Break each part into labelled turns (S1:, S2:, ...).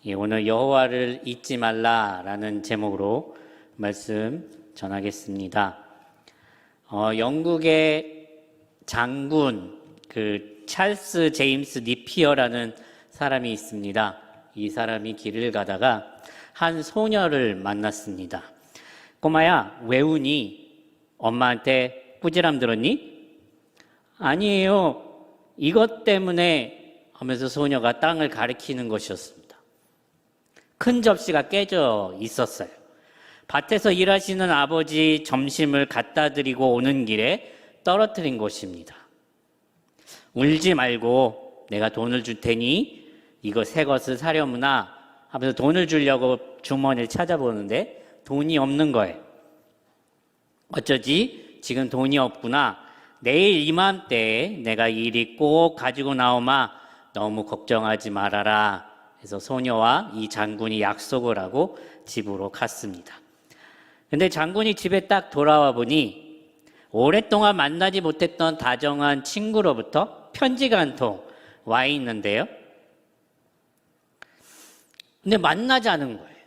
S1: 오늘 여호와를 잊지 말라라는 제목으로 말씀 전하겠습니다. 영국의 장군 찰스 제임스 니피어라는 사람이 있습니다. 이 사람이 길을 가다가 한 소녀를 만났습니다. 꼬마야, 왜 우니? 엄마한테 꾸지람 들었니? 아니에요. 이것 때문에 하면서 소녀가 땅을 가리키는 것이었습니다. 큰 접시가 깨져 있었어요. 밭에서 일하시는 아버지 점심을 갖다 드리고 오는 길에 떨어뜨린 것입니다. 울지 말고 내가 돈을 줄 테니 이거 새 것을 사려무나 하면서 돈을 주려고 주머니를 찾아보는데 돈이 없는 거예요. 어쩌지? 지금 돈이 없구나. 내일 이맘때에 내가 일이 꼭 가지고 나오마. 너무 걱정하지 말아라. 그래서 소녀와 이 장군이 약속을 하고 집으로 갔습니다. 근데 장군이 집에 딱 돌아와 보니 오랫동안 만나지 못했던 다정한 친구로부터 편지가 한 통 와 있는데요. 근데 만나자는 거예요.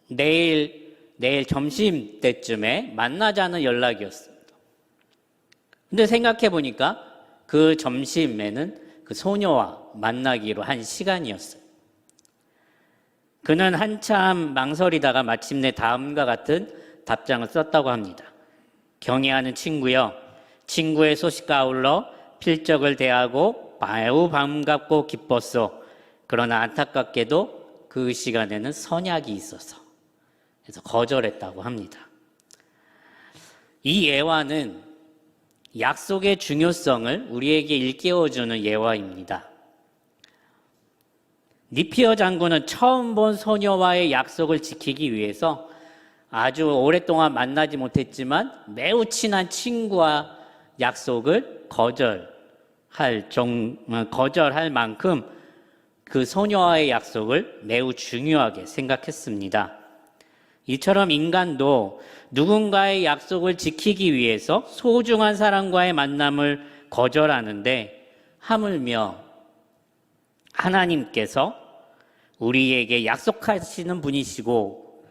S1: 내일 점심 때쯤에 만나자는 연락이었습니다. 근데 생각해 보니까 그 점심에는 그 소녀와 만나기로 한 시간이었어요. 그는 한참 망설이다가 마침내 다음과 같은 답장을 썼다고 합니다. 경애하는 친구여, 친구의 소식과 아울러 필적을 대하고 매우 반갑고 기뻤소. 그러나 안타깝게도 그 시간에는 선약이 있어서 그래서 거절했다고 합니다. 이 예화는 약속의 중요성을 우리에게 일깨워주는 예화입니다. 니피어 장군은 처음 본 소녀와의 약속을 지키기 위해서 아주 오랫동안 만나지 못했지만 매우 친한 친구와 약속을 거절할 만큼 그 소녀와의 약속을 매우 중요하게 생각했습니다. 이처럼 인간도 누군가의 약속을 지키기 위해서 소중한 사람과의 만남을 거절하는데 하물며 하나님께서 우리에게 약속하시는 분이시고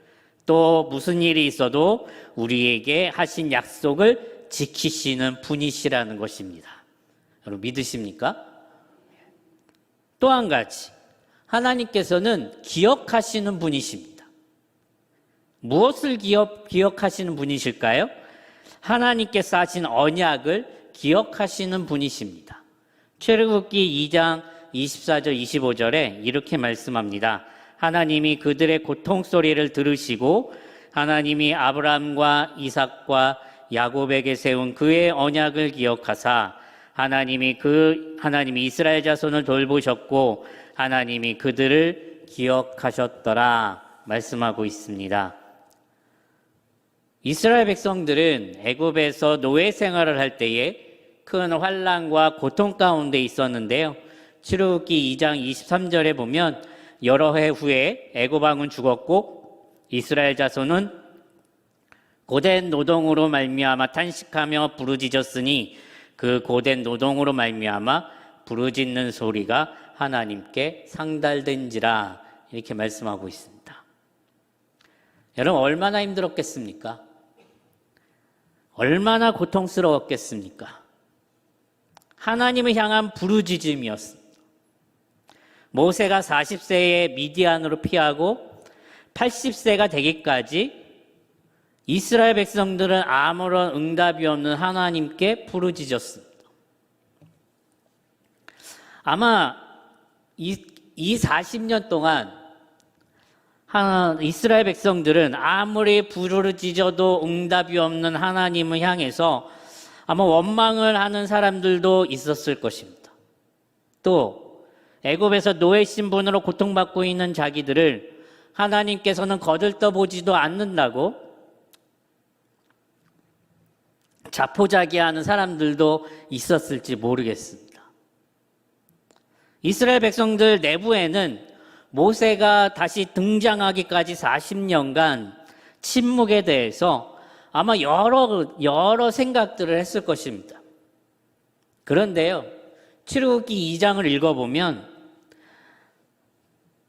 S1: 또 무슨 일이 있어도 우리에게 하신 약속을 지키시는 분이시라는 것입니다. 여러분 믿으십니까? 또 한 가지, 하나님께서는 기억하시는 분이십니다. 무엇을 기억하시는 분이실까요? 하나님께서 하신 언약을 기억하시는 분이십니다. 출애굽기 2장 24절 25절에 이렇게 말씀합니다. 하나님이 그들의 고통 소리를 들으시고 하나님이 아브라함과 이삭과 야곱에게 세운 그의 언약을 기억하사 하나님이 이스라엘 자손을 돌보셨고 하나님이 그들을 기억하셨더라 말씀하고 있습니다. 이스라엘 백성들은 애굽에서 노예 생활을 할 때에 큰 환난과 고통 가운데 있었는데요. 출애굽기 2장 23절에 보면 여러 해 후에 애굽 왕은 죽었고 이스라엘 자손은 고된 노동으로 말미암아 탄식하며 부르짖었으니 그 고된 노동으로 말미암아 부르짖는 소리가 하나님께 상달된지라 이렇게 말씀하고 있습니다. 여러분 얼마나 힘들었겠습니까? 얼마나 고통스러웠겠습니까? 하나님을 향한 부르짖음이었습니다. 모세가 40세에 미디안으로 피하고 80세가 되기까지 이스라엘 백성들은 아무런 응답이 없는 하나님께 부르짖었습니다. 아마 이 40년 동안 이스라엘 백성들은 아무리 부르짖어도 응답이 없는 하나님을 향해서 아마 원망을 하는 사람들도 있었을 것입니다. 또 애굽에서 노예 신분으로 고통받고 있는 자기들을 하나님께서는 거들떠보지도 않는다고 자포자기하는 사람들도 있었을지 모르겠습니다. 이스라엘 백성들 내부에는 모세가 다시 등장하기까지 40년간 침묵에 대해서 아마 여러 생각들을 했을 것입니다. 그런데요, 출애굽기 2장을 읽어보면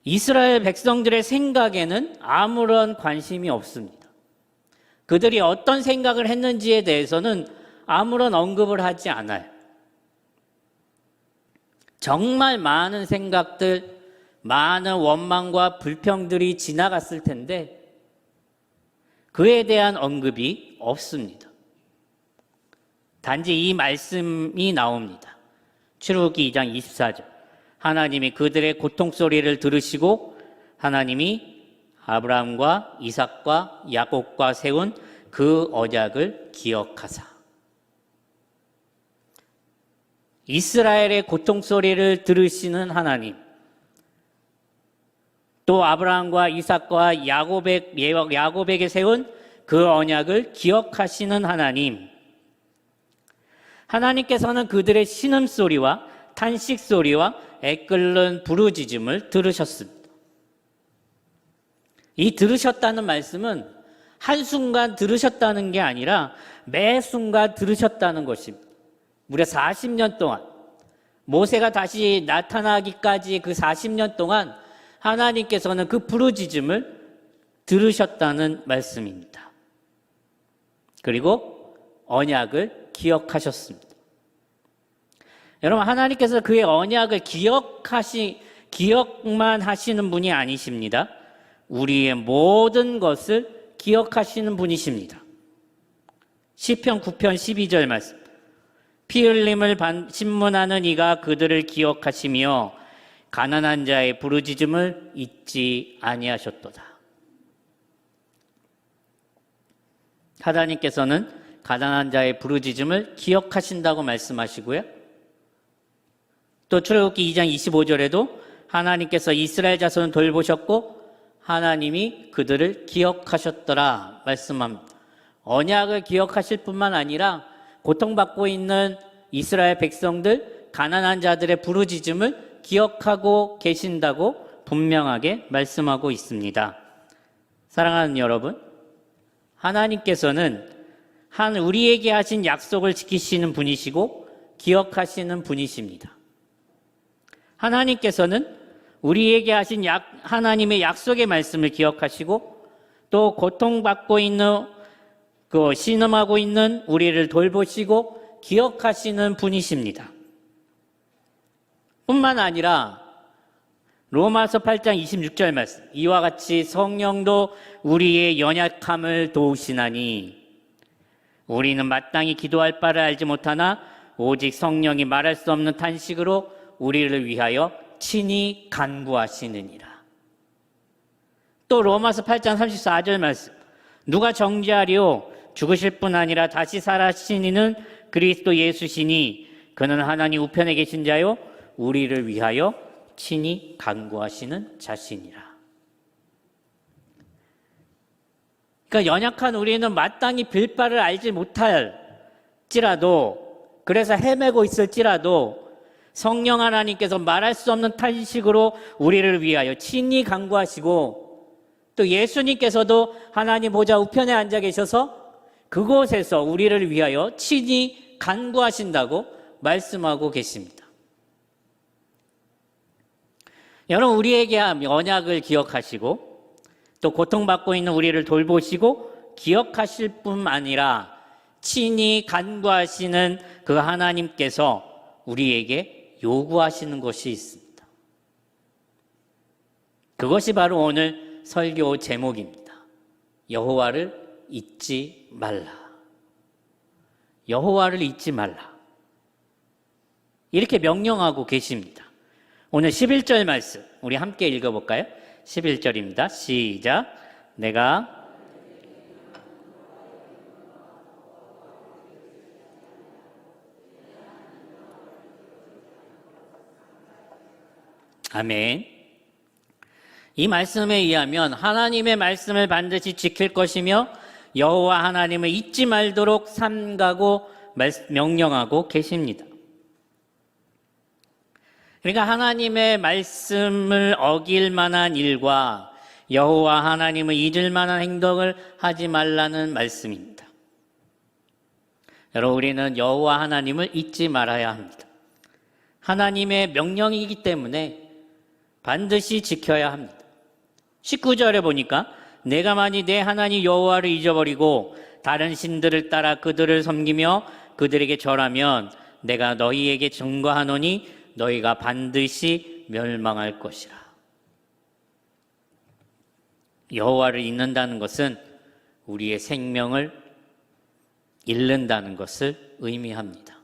S1: 이스라엘 백성들의 생각에는 아무런 관심이 없습니다. 그들이 어떤 생각을 했는지에 대해서는 아무런 언급을 하지 않아요. 정말 많은 생각들, 많은 원망과 불평들이 지나갔을 텐데 그에 대한 언급이 없습니다. 단지 이 말씀이 나옵니다. 출애굽기 2장 24절. 하나님이 그들의 고통 소리를 들으시고 하나님이 아브라함과 이삭과 야곱과 세운 그 언약을 기억하사. 이스라엘의 고통 소리를 들으시는 하나님, 또 아브라함과 이삭과 야곱에게 세운 그 언약을 기억하시는 하나님, 하나님께서는 그들의 신음소리와 탄식소리와 애끓는 부르짖음을 들으셨습니다. 이 들으셨다는 말씀은 한순간 들으셨다는 게 아니라 매 순간 들으셨다는 것입니다. 무려 40년 동안, 모세가 다시 나타나기까지 그 40년 동안 하나님께서는 그 부르짖음을 들으셨다는 말씀입니다. 그리고 언약을 기억하셨습니다. 여러분, 하나님께서 그의 언약을 기억만 하시는 분이 아니십니다. 우리의 모든 것을 기억하시는 분이십니다. 시편 9편 12절 말씀. 피 흘림을 신문하는 이가 그들을 기억하시며 가난한 자의 부르짖음을 잊지 아니하셨도다. 하나님께서는 가난한 자의 부르짖음을 기억하신다고 말씀하시고요. 또 출애굽기 2장 25절에도 하나님께서 이스라엘 자손을 돌보셨고 하나님이 그들을 기억하셨더라 말씀합니다. 언약을 기억하실 뿐만 아니라 고통받고 있는 이스라엘 백성들, 가난한 자들의 부르짖음을 기억하고 계신다고 분명하게 말씀하고 있습니다. 사랑하는 여러분, 하나님께서는 우리에게 하신 약속을 지키시는 분이시고 기억하시는 분이십니다. 하나님께서는 우리에게 하신 하나님의 약속의 말씀을 기억하시고 또 고통받고 있는 신음하고 있는 우리를 돌보시고 기억하시는 분이십니다. 뿐만 아니라 로마서 8장 26절 말씀, 이와 같이 성령도 우리의 연약함을 도우시나니 우리는 마땅히 기도할 바를 알지 못하나 오직 성령이 말할 수 없는 탄식으로 우리를 위하여 친히 간구하시느니라. 또 로마서 8장 34절 말씀, 누가 정죄하리요? 죽으실 뿐 아니라 다시 살아신 이는 그리스도 예수시니 그는 하나님 우편에 계신 자요 우리를 위하여 친히 간구하시는 자신이라. 그러니까 연약한 우리는 마땅히 빌 바를 알지 못할지라도, 그래서 헤매고 있을지라도 성령 하나님께서 말할 수 없는 탄식으로 우리를 위하여 친히 간구하시고, 또 예수님께서도 하나님 보좌 우편에 앉아 계셔서 그곳에서 우리를 위하여 친히 간구하신다고 말씀하고 계십니다. 여러분, 우리에게 언약을 기억하시고 또 고통받고 있는 우리를 돌보시고 기억하실 뿐 아니라 친히 간구하시는 그 하나님께서 우리에게 요구하시는 것이 있습니다. 그것이 바로 오늘 설교 제목입니다. 여호와를 잊지 말라. 여호와를 잊지 말라. 이렇게 명령하고 계십니다. 오늘 11절 말씀 우리 함께 읽어볼까요? 11절입니다. 시작. 내가 아멘. 이 말씀에 의하면 하나님의 말씀을 반드시 지킬 것이며 여호와 하나님을 잊지 말도록 삼가고 명령하고 계십니다. 그러니까 하나님의 말씀을 어길 만한 일과 여호와 하나님을 잊을 만한 행동을 하지 말라는 말씀입니다. 여러분, 우리는 여호와 하나님을 잊지 말아야 합니다. 하나님의 명령이기 때문에 반드시 지켜야 합니다. 19절에 보니까 내가 만일 내 하나님 여호와를 잊어버리고 다른 신들을 따라 그들을 섬기며 그들에게 절하면 내가 너희에게 증거하노니 너희가 반드시 멸망할 것이라. 여호와를 잊는다는 것은 우리의 생명을 잃는다는 것을 의미합니다.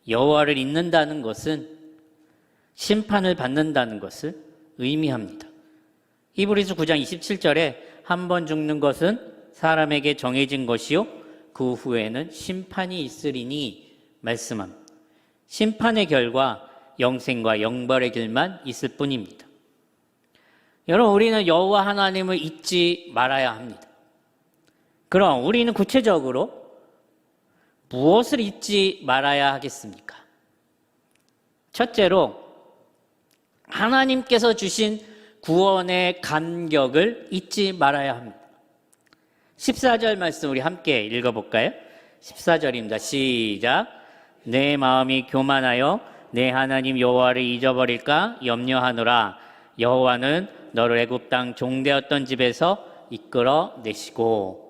S1: 여호와를 잊는다는 것은 심판을 받는다는 것을 의미합니다. 히브리서 9장 27절에 한 번 죽는 것은 사람에게 정해진 것이요 그 후에는 심판이 있으리니 말씀합니다. 심판의 결과 영생과 영벌의 길만 있을 뿐입니다. 여러분, 우리는 여호와 하나님을 잊지 말아야 합니다. 그럼 우리는 구체적으로 무엇을 잊지 말아야 하겠습니까? 첫째로 하나님께서 주신 구원의 감격을 잊지 말아야 합니다. 14절 말씀 우리 함께 읽어볼까요? 14절입니다. 시작. 내 마음이 교만하여 내 하나님 여호와를 잊어버릴까 염려하노라. 여호와는 너를 애굽 땅 종되었던 집에서 이끌어 내시고.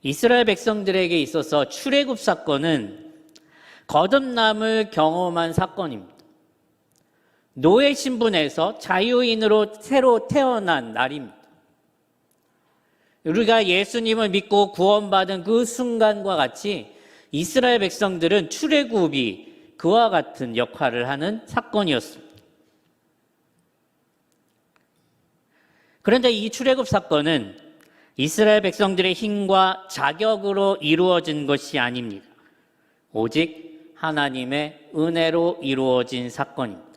S1: 이스라엘 백성들에게 있어서 출애굽 사건은 거듭남을 경험한 사건입니다. 노예 신분에서 자유인으로 새로 태어난 날입니다. 우리가 예수님을 믿고 구원받은 그 순간과 같이 이스라엘 백성들은 출애굽이 그와 같은 역할을 하는 사건이었습니다. 그런데 이 출애굽 사건은 이스라엘 백성들의 힘과 자격으로 이루어진 것이 아닙니다. 오직 하나님의 은혜로 이루어진 사건입니다.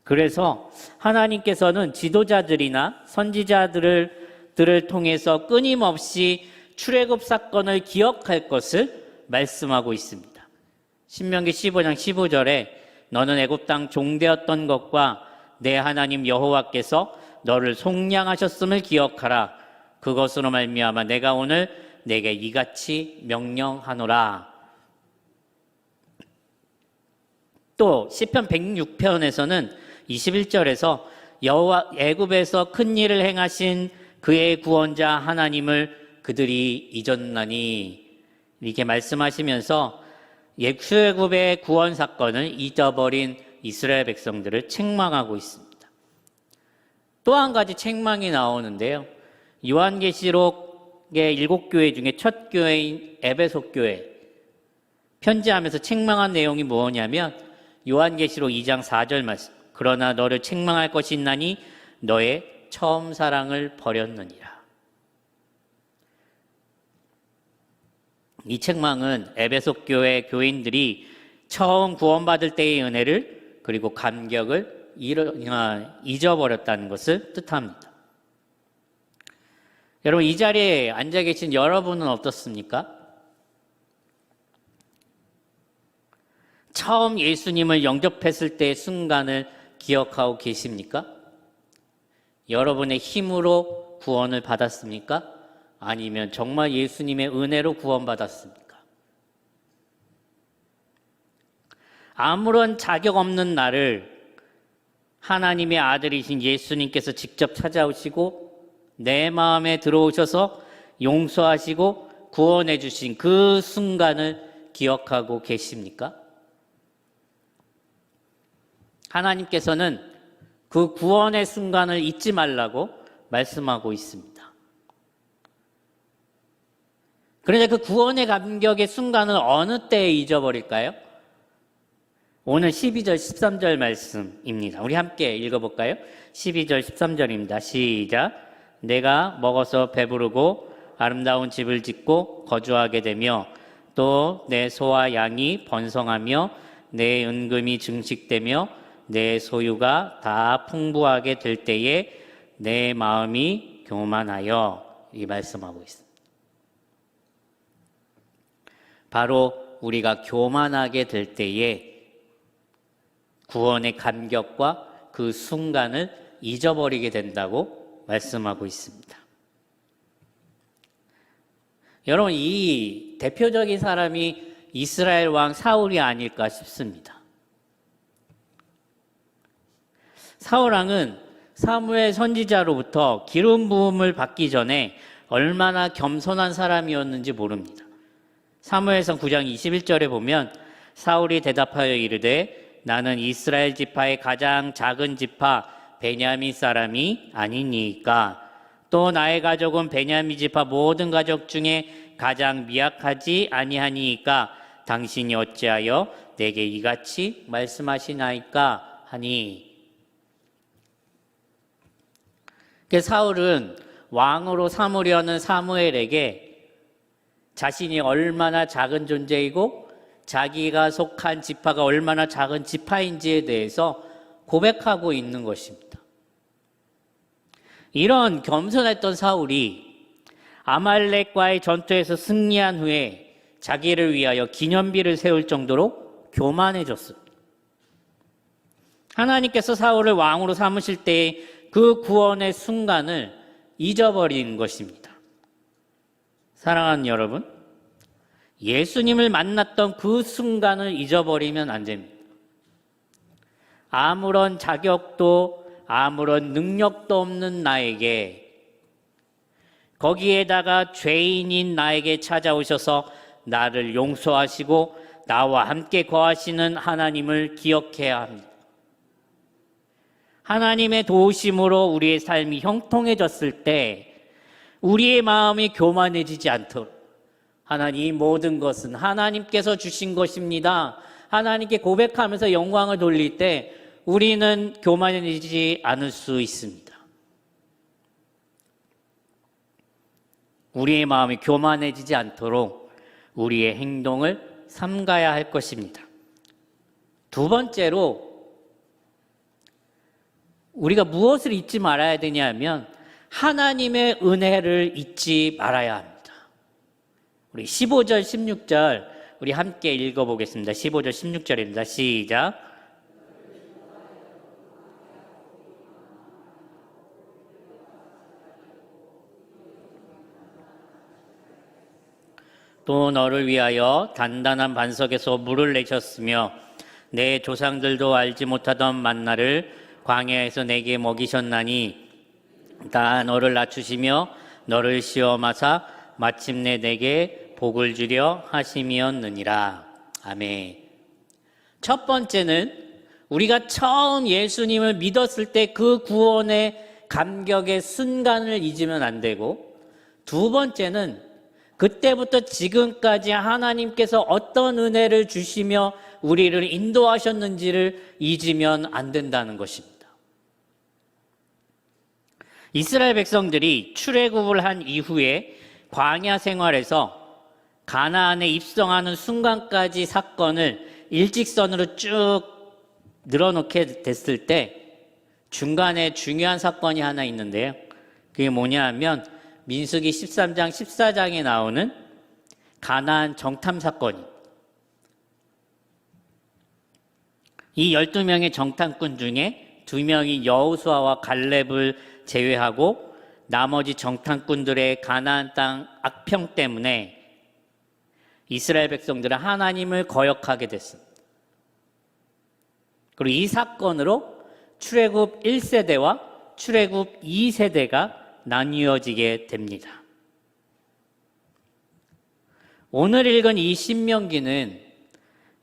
S1: 그래서 하나님께서는 지도자들이나 선지자들을 통해서 끊임없이 출애굽 사건을 기억할 것을 말씀하고 있습니다. 신명기 15장 15절에 너는 애굽 땅 종되었던 것과 내 하나님 여호와께서 너를 속량하셨음을 기억하라. 그것으로 말미암아 내가 오늘 내게 이같이 명령하노라. 또 시편 106편에서는 21절에서 여호와 애굽에서 큰 일을 행하신 그의 구원자 하나님을 그들이 잊었나니 이렇게 말씀하시면서 출애굽의 구원 사건을 잊어버린 이스라엘 백성들을 책망하고 있습니다. 또 한 가지 책망이 나오는데요. 요한계시록의 7교회 중에 첫 교회인 에베소 교회 편지하면서 책망한 내용이 뭐냐면 요한계시록 2장 4절 말씀. 그러나 너를 책망할 것이 있나니 너의 처음 사랑을 버렸느니라. 이 책망은 에베소 교회 교인들이 처음 구원받을 때의 은혜를 그리고 감격을 잊어버렸다는 것을 뜻합니다. 여러분, 이 자리에 앉아 계신 여러분은 어떻습니까? 처음 예수님을 영접했을 때의 순간을 기억하고 계십니까? 여러분의 힘으로 구원을 받았습니까? 아니면 정말 예수님의 은혜로 구원받았습니까? 아무런 자격 없는 나를 하나님의 아들이신 예수님께서 직접 찾아오시고 내 마음에 들어오셔서 용서하시고 구원해 주신 그 순간을 기억하고 계십니까? 하나님께서는 그 구원의 순간을 잊지 말라고 말씀하고 있습니다. 그런데 그 구원의 감격의 순간을 어느 때에 잊어버릴까요? 오늘 12절 13절 말씀입니다. 우리 함께 읽어볼까요? 12절 13절입니다. 시작. 내가 먹어서 배부르고 아름다운 집을 짓고 거주하게 되며 또 내 소와 양이 번성하며 내 은금이 증식되며 내 소유가 다 풍부하게 될 때에 내 마음이 교만하여 이 말씀하고 있습니다. 바로 우리가 교만하게 될 때에 구원의 감격과 그 순간을 잊어버리게 된다고 말씀하고 있습니다. 여러분, 이 대표적인 사람이 이스라엘 왕 사울이 아닐까 싶습니다. 사울왕은 사무엘 선지자로부터 기름 부음을 받기 전에 얼마나 겸손한 사람이었는지 모릅니다. 사무엘상 9장 21절에 보면 사울이 대답하여 이르되 나는 이스라엘 지파의 가장 작은 지파 베냐민 사람이 아니니까 또 나의 가족은 베냐민 지파 모든 가족 중에 가장 미약하지 아니하니까 당신이 어찌하여 내게 이같이 말씀하시나이까 하니. 사울은 왕으로 삼으려는 사무엘에게 자신이 얼마나 작은 존재이고 자기가 속한 지파가 얼마나 작은 지파인지에 대해서 고백하고 있는 것입니다. 이런 겸손했던 사울이 아말렉과의 전투에서 승리한 후에 자기를 위하여 기념비를 세울 정도로 교만해졌습니다. 하나님께서 사울을 왕으로 삼으실 때의 그 구원의 순간을 잊어버린 것입니다. 사랑하는 여러분, 예수님을 만났던 그 순간을 잊어버리면 안 됩니다. 아무런 자격도 아무런 능력도 없는 나에게, 거기에다가 죄인인 나에게 찾아오셔서 나를 용서하시고 나와 함께 거하시는 하나님을 기억해야 합니다. 하나님의 도우심으로 우리의 삶이 형통해졌을 때 우리의 마음이 교만해지지 않도록, 하나님, 이 모든 것은 하나님께서 주신 것입니다, 하나님께 고백하면서 영광을 돌릴 때 우리는 교만해지지 않을 수 있습니다. 우리의 마음이 교만해지지 않도록 우리의 행동을 삼가야 할 것입니다. 두 번째로 우리가 무엇을 잊지 말아야 되냐면 하나님의 은혜를 잊지 말아야 합니다. 우리 15절, 16절 우리 함께 읽어보겠습니다. 15절, 16절입니다. 시작. 또 너를 위하여 단단한 반석에서 물을 내셨으며 내 조상들도 알지 못하던 만나를 광야에서 내게 먹이셨나니 다 너를 낮추시며 너를 시험하사 마침내 내게 복을 주려 하심이었느니라. 아멘. 첫 번째는 우리가 처음 예수님을 믿었을 때 그 구원의 감격의 순간을 잊으면 안 되고, 두 번째는 그때부터 지금까지 하나님께서 어떤 은혜를 주시며 우리를 인도하셨는지를 잊으면 안 된다는 것입니다. 이스라엘 백성들이 출애굽을 한 이후에 광야 생활에서 가나안에 입성하는 순간까지 사건을 일직선으로 쭉 늘어놓게 됐을 때 중간에 중요한 사건이 하나 있는데요. 그게 뭐냐 하면 민수기 13장 14장에 나오는 가나안 정탐 사건입니다. 이 12명의 정탐꾼 중에 2명이 여호수아와 갈렙을 제외하고 나머지 정탐꾼들의 가나안 땅 악평 때문에 이스라엘 백성들은 하나님을 거역하게 됐습니다. 그리고 이 사건으로 출애굽 1세대와 출애굽 2세대가 나뉘어지게 됩니다. 오늘 읽은 이 신명기는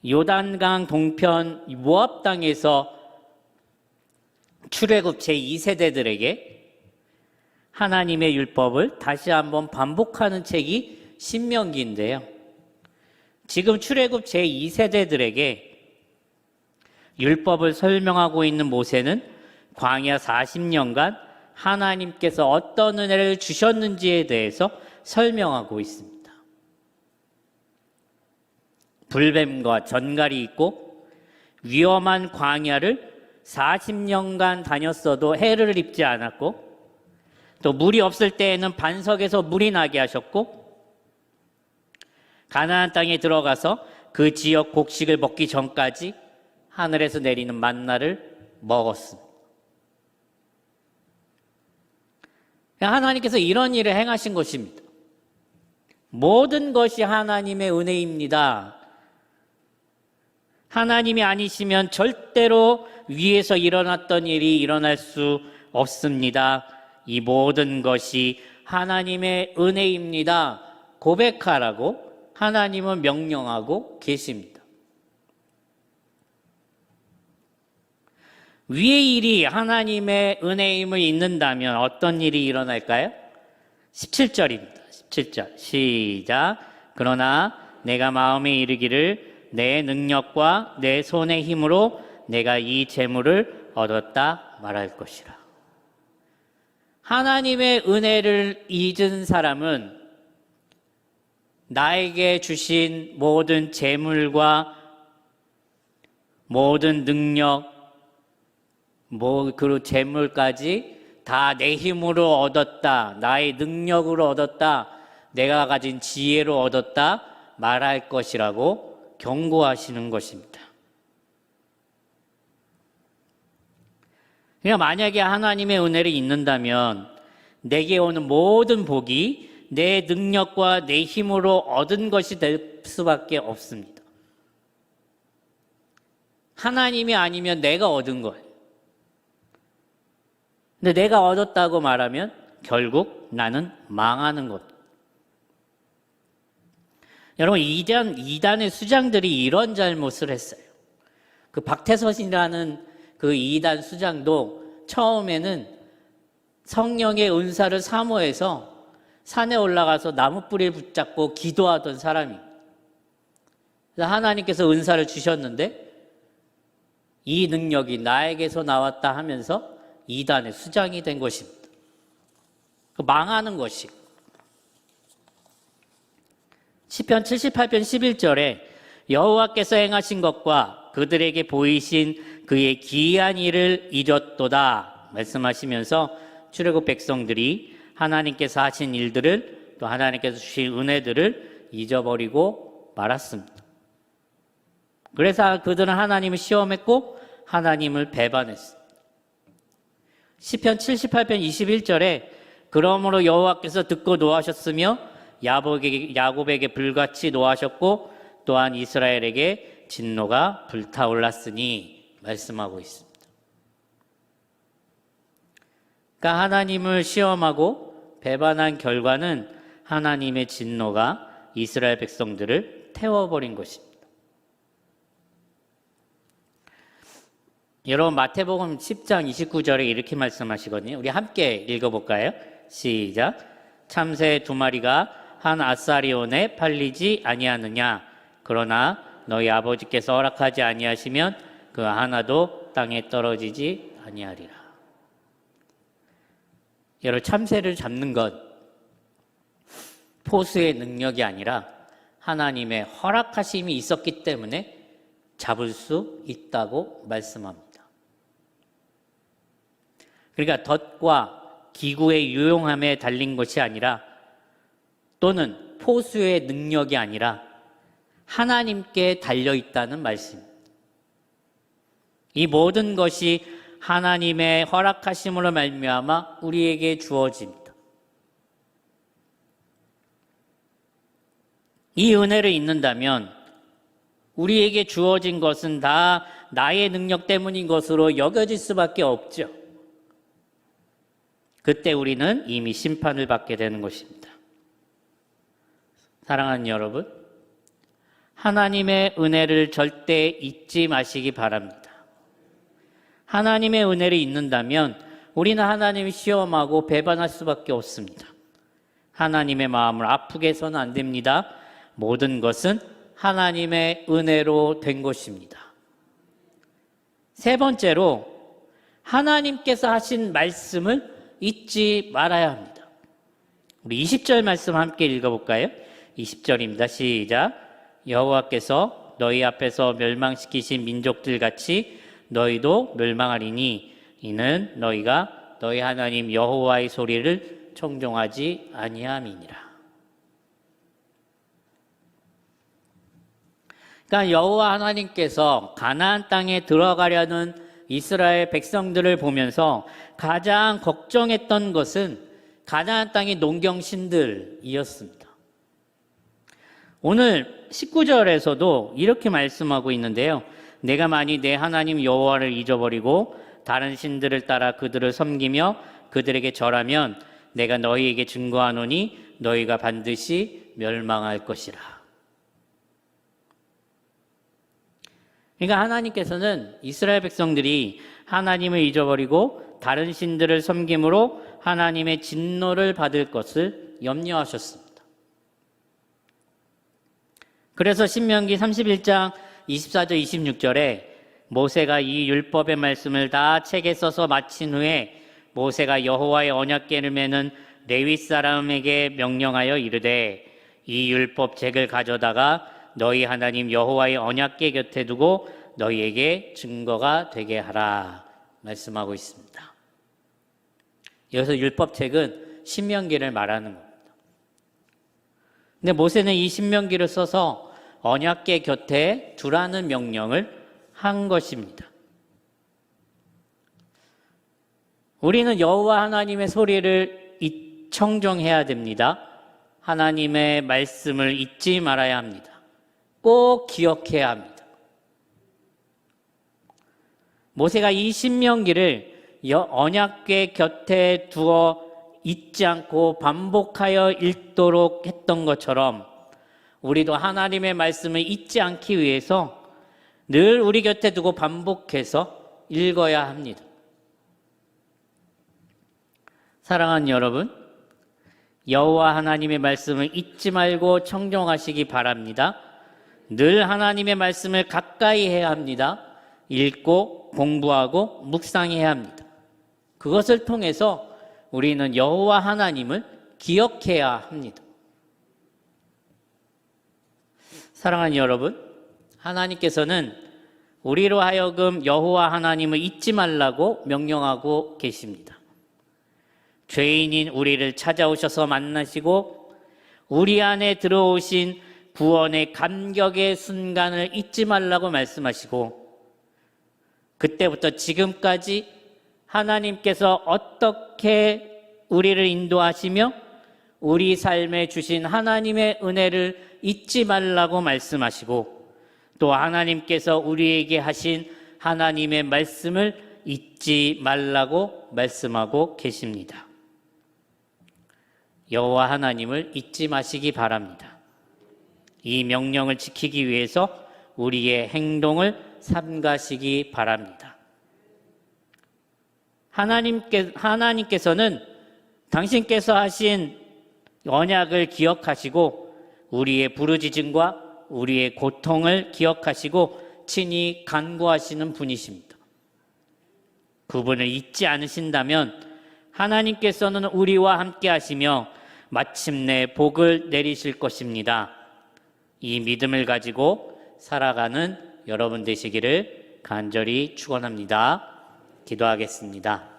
S1: 요단강 동편 모압 땅에서 출애굽 제2세대들에게 하나님의 율법을 다시 한번 반복하는 책이 신명기인데요. 지금 출애굽 제2세대들에게 율법을 설명하고 있는 모세는 광야 40년간 하나님께서 어떤 은혜를 주셨는지에 대해서 설명하고 있습니다. 불뱀과 전갈이 있고 위험한 광야를 40년간 다녔어도 해를 입지 않았고, 또 물이 없을 때에는 반석에서 물이 나게 하셨고, 가나안 땅에 들어가서 그 지역 곡식을 먹기 전까지 하늘에서 내리는 만나를 먹었습니다. 하나님께서 이런 일을 행하신 것입니다. 모든 것이 하나님의 은혜입니다. 하나님이 아니시면 절대로 위에서 일어났던 일이 일어날 수 없습니다. 이 모든 것이 하나님의 은혜입니다. 고백하라고 하나님은 명령하고 계십니다. 위의 일이 하나님의 은혜임을 잊는다면 어떤 일이 일어날까요? 17절입니다. 17절 시작. 그러나 내가 마음에 이르기를 내 능력과 내 손의 힘으로 내가 이 재물을 얻었다 말할 것이라. 하나님의 은혜를 잊은 사람은 나에게 주신 모든 재물과 모든 능력, 그 재물까지 다 내 힘으로 얻었다, 나의 능력으로 얻었다, 내가 가진 지혜로 얻었다 말할 것이라고 경고하시는 것입니다. 그러니까 만약에 하나님의 은혜를 잊는다면 내게 오는 모든 복이 내 능력과 내 힘으로 얻은 것이 될 수밖에 없습니다. 하나님이 아니면 내가 얻은 거예요. 근데 내가 얻었다고 말하면 결국 나는 망하는 것. 여러분, 이단의 수장들이 이런 잘못을 했어요. 그 박태선이라는 그 이단 수장도 처음에는 성령의 은사를 사모해서 산에 올라가서 나무 뿌리를 붙잡고 기도하던 사람이, 그래서 하나님께서 은사를 주셨는데 이 능력이 나에게서 나왔다 하면서 이단의 수장이 된 것입니다. 망하는 것이. 시편 78편 11절에 여호와께서 행하신 것과 그들에게 보이신 그의 기이한 일을 잊었도다 말씀하시면서 출애굽 백성들이 하나님께서 하신 일들을, 또 하나님께서 주신 은혜들을 잊어버리고 말았습니다. 그래서 그들은 하나님을 시험했고 하나님을 배반했습니다. 시편 78편 21절에 그러므로 여호와께서 듣고 노하셨으며 야곱에게 불같이 노하셨고 또한 이스라엘에게 진노가 불타올랐으니 말씀하고 있습니다. 그러니까 하나님을 시험하고 배반한 결과는 하나님의 진노가 이스라엘 백성들을 태워버린 것입니다. 여러분, 마태복음 10장 29절에 이렇게 말씀하시거든요. 우리 함께 읽어볼까요? 시작. 참새 2마리가 한 아사리온에 팔리지 아니하느냐? 그러나 너희 아버지께서 허락하지 아니하시면 그 하나도 땅에 떨어지지 아니하리라. 여러분, 참새를 잡는 것 포수의 능력이 아니라 하나님의 허락하심이 있었기 때문에 잡을 수 있다고 말씀합니다. 그러니까 덫과 기구의 유용함에 달린 것이 아니라, 또는 포수의 능력이 아니라 하나님께 달려있다는 말씀입니다. 이 모든 것이 하나님의 허락하심으로 말미암아 우리에게 주어집니다. 이 은혜를 잊는다면 우리에게 주어진 것은 다 나의 능력 때문인 것으로 여겨질 수밖에 없죠. 그때 우리는 이미 심판을 받게 되는 것입니다. 사랑하는 여러분, 하나님의 은혜를 절대 잊지 마시기 바랍니다. 하나님의 은혜를 잊는다면 우리는 하나님을 시험하고 배반할 수밖에 없습니다. 하나님의 마음을 아프게 해서는 안 됩니다. 모든 것은 하나님의 은혜로 된 것입니다. 세 번째로, 하나님께서 하신 말씀을 잊지 말아야 합니다. 우리 20절 말씀 함께 읽어볼까요? 20절입니다. 시작. 여호와께서 너희 앞에서 멸망시키신 민족들 같이 너희도 멸망하리니 이는 너희가 너희 하나님 여호와의 소리를 청종하지 아니함이니라. 그러니까 여호와 하나님께서 가나안 땅에 들어가려는 이스라엘 백성들을 보면서 가장 걱정했던 것은 가나안 땅의 농경신들이었습니다. 오늘 19절에서도 이렇게 말씀하고 있는데요. 내가 만일 내 하나님 여호와를 잊어버리고 다른 신들을 따라 그들을 섬기며 그들에게 절하면 내가 너희에게 증거하노니 너희가 반드시 멸망할 것이라. 그러니까 하나님께서는 이스라엘 백성들이 하나님을 잊어버리고 다른 신들을 섬김으로 하나님의 진노를 받을 것을 염려하셨습니다. 그래서 신명기 31장 24절 26절에 모세가 이 율법의 말씀을 다 책에 써서 마친 후에 모세가 여호와의 언약궤를 메는 레위 사람에게 명령하여 이르되 이 율법책을 가져다가 너희 하나님 여호와의 언약궤 곁에 두고 너희에게 증거가 되게 하라 말씀하고 있습니다. 여기서 율법책은 신명기를 말하는 겁니다. 근데 모세는 이 신명기를 써서 언약궤 곁에 두라는 명령을 한 것입니다. 우리는 여호와 하나님의 소리를 청정해야 됩니다. 하나님의 말씀을 잊지 말아야 합니다. 꼭 기억해야 합니다. 모세가 이 신명기를 언약궤 곁에 두어 잊지 않고 반복하여 읽도록 했던 것처럼 우리도 하나님의 말씀을 잊지 않기 위해서 늘 우리 곁에 두고 반복해서 읽어야 합니다. 사랑하는 여러분, 여호와 하나님의 말씀을 잊지 말고 청정하시기 바랍니다. 늘 하나님의 말씀을 가까이 해야 합니다. 읽고 공부하고 묵상해야 합니다. 그것을 통해서 우리는 여호와 하나님을 기억해야 합니다. 사랑하는 여러분, 하나님께서는 우리로 하여금 여호와 하나님을 잊지 말라고 명령하고 계십니다. 죄인인 우리를 찾아오셔서 만나시고 우리 안에 들어오신 구원의 감격의 순간을 잊지 말라고 말씀하시고 그때부터 지금까지 하나님께서 어떻게 우리를 인도하시며 우리 삶에 주신 하나님의 은혜를 잊지 말라고 말씀하시고 또 하나님께서 우리에게 하신 하나님의 말씀을 잊지 말라고 말씀하고 계십니다. 여호와 하나님을 잊지 마시기 바랍니다. 이 명령을 지키기 위해서 우리의 행동을 삼가시기 바랍니다. 하나님께서는 당신께서 하신 언약을 기억하시고 우리의 부르짖음과 우리의 고통을 기억하시고 친히 간구하시는 분이십니다. 그분을 잊지 않으신다면 하나님께서는 우리와 함께 하시며 마침내 복을 내리실 것입니다. 이 믿음을 가지고 살아가는 여러분 되시기를 간절히 축원합니다. 기도하겠습니다.